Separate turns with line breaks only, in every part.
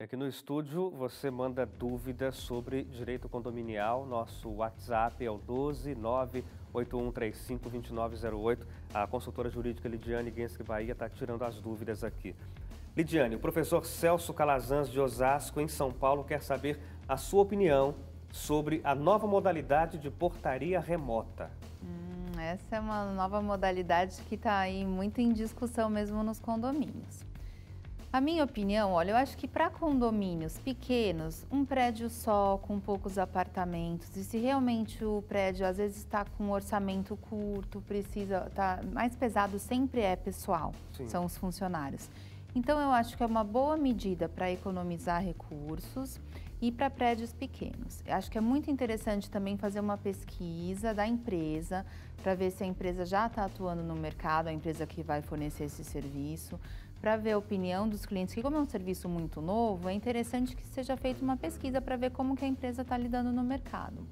Aqui no estúdio você manda dúvidas sobre direito condominial. Nosso WhatsApp é o 12981352908. A consultora jurídica Lidiane Genski Bahia está tirando as dúvidas aqui. Lidiane, o professor Celso Calazans de Osasco, em São Paulo, quer saber a sua opinião sobre a nova modalidade de portaria remota.
Essa é uma nova modalidade que está aí muito em discussão mesmo nos condomínios. A minha opinião, olha, eu acho que para condomínios pequenos, um prédio só, com poucos apartamentos, e se realmente o prédio às vezes está com um orçamento curto, tá mais pesado sempre é pessoal,
Sim.
São os funcionários. Então eu acho que é uma boa medida para economizar recursos e para prédios pequenos. Eu acho que é muito interessante também fazer uma pesquisa da empresa para ver se a empresa já está atuando no mercado, a empresa que vai fornecer esse serviço, para ver a opinião dos clientes, que como é um serviço muito novo, é interessante que seja feita uma pesquisa para ver como que a empresa está lidando no mercado.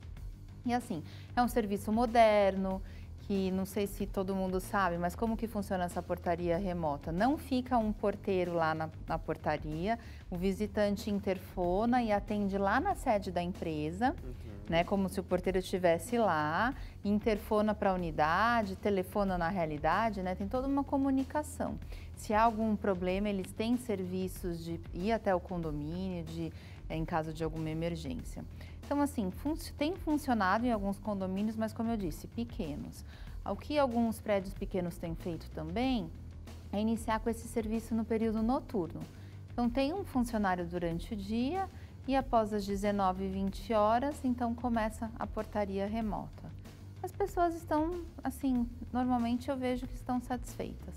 E assim, é um serviço moderno, que não sei se todo mundo sabe, mas como que funciona essa portaria remota? Não fica um porteiro lá na portaria, o visitante interfona e atende lá na sede da empresa, né? Como se o porteiro estivesse lá, interfona para a unidade, telefona na realidade, né? Tem toda uma comunicação. Se há algum problema, eles têm serviços de ir até o condomínio, em caso de alguma emergência. Então, assim, tem funcionado em alguns condomínios, mas como eu disse, pequenos. O que alguns prédios pequenos têm feito também é iniciar com esse serviço no período noturno. Então, tem um funcionário durante o dia e após as 19 e 20 horas, então começa a portaria remota. As pessoas estão, assim, normalmente eu vejo que estão satisfeitas.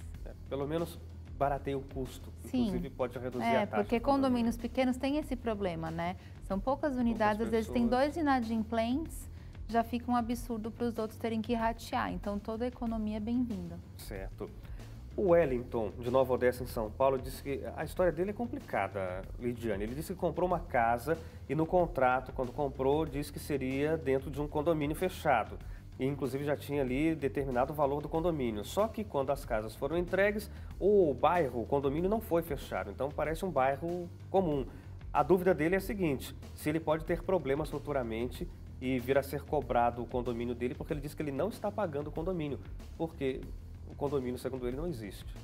Pelo menos barateia o custo,
Sim.
Inclusive pode reduzir a taxa.
Porque condomínios pequenos têm esse problema, né? São poucas unidades, às vezes tem 2 inadimplentes, já fica um absurdo para os outros terem que ratear. Então toda a economia é bem-vinda.
Certo. O Wellington, de Nova Odessa, em São Paulo, disse que a história dele é complicada, Lidiane. Ele disse que comprou uma casa e no contrato, quando comprou, disse que seria dentro de um condomínio fechado. E, inclusive, já tinha ali determinado o valor do condomínio. Só que quando as casas foram entregues, o condomínio não foi fechado. Então, parece um bairro comum. A dúvida dele é a seguinte: se ele pode ter problemas futuramente e vir a ser cobrado o condomínio dele, porque ele diz que ele não está pagando o condomínio, porque o condomínio, segundo ele, não existe.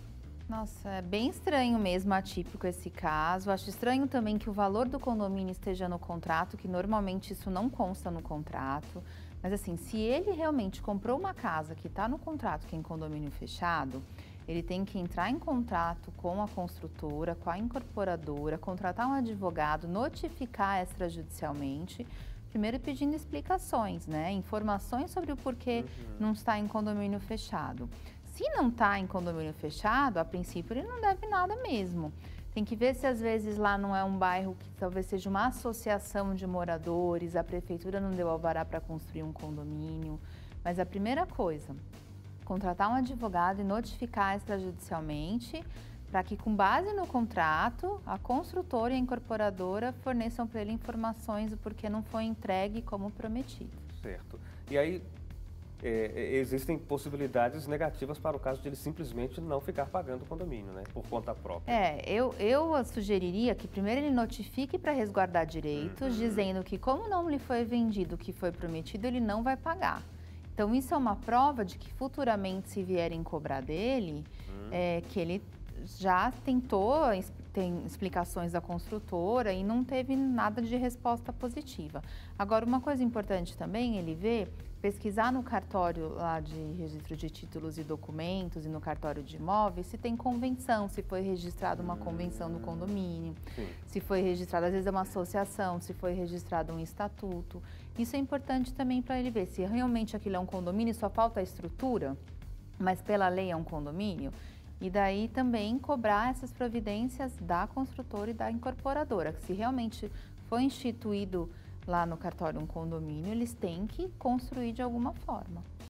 Nossa, é bem estranho mesmo, atípico esse caso. Acho estranho também que o valor do condomínio esteja no contrato, que normalmente isso não consta no contrato. Mas assim, se ele realmente comprou uma casa que está no contrato, que é em condomínio fechado, ele tem que entrar em contato com a construtora, com a incorporadora, contratar um advogado, notificar extrajudicialmente, primeiro pedindo explicações, né? Informações sobre o porquê não está em condomínio fechado. Se não está em condomínio fechado, a princípio ele não deve nada mesmo. Tem que ver se às vezes lá não é um bairro que talvez seja uma associação de moradores, a prefeitura não deu alvará para construir um condomínio. Mas a primeira coisa, contratar um advogado e notificar extrajudicialmente para que, com base no contrato, a construtora e a incorporadora forneçam para ele informações do porquê não foi entregue como prometido.
Certo. E aí, existem possibilidades negativas para o caso de ele simplesmente não ficar pagando o condomínio, né? Por conta própria.
Eu sugeriria que primeiro ele notifique para resguardar direitos, dizendo que como não lhe foi vendido o que foi prometido, ele não vai pagar. Então isso é uma prova de que futuramente, se vierem cobrar dele, que ele já tem explicações da construtora e não teve nada de resposta positiva. Agora, uma coisa importante também, pesquisar no cartório lá de registro de títulos e documentos e no cartório de imóveis se tem convenção, se foi registrada uma convenção no condomínio, se foi registrada, às vezes é uma associação, se foi registrado um estatuto. Isso é importante também para ele ver se realmente aquilo é um condomínio, só falta a estrutura, mas pela lei é um condomínio. E daí também cobrar essas providências da construtora e da incorporadora, que se realmente foi instituído lá no cartório um condomínio, eles têm que construir de alguma forma.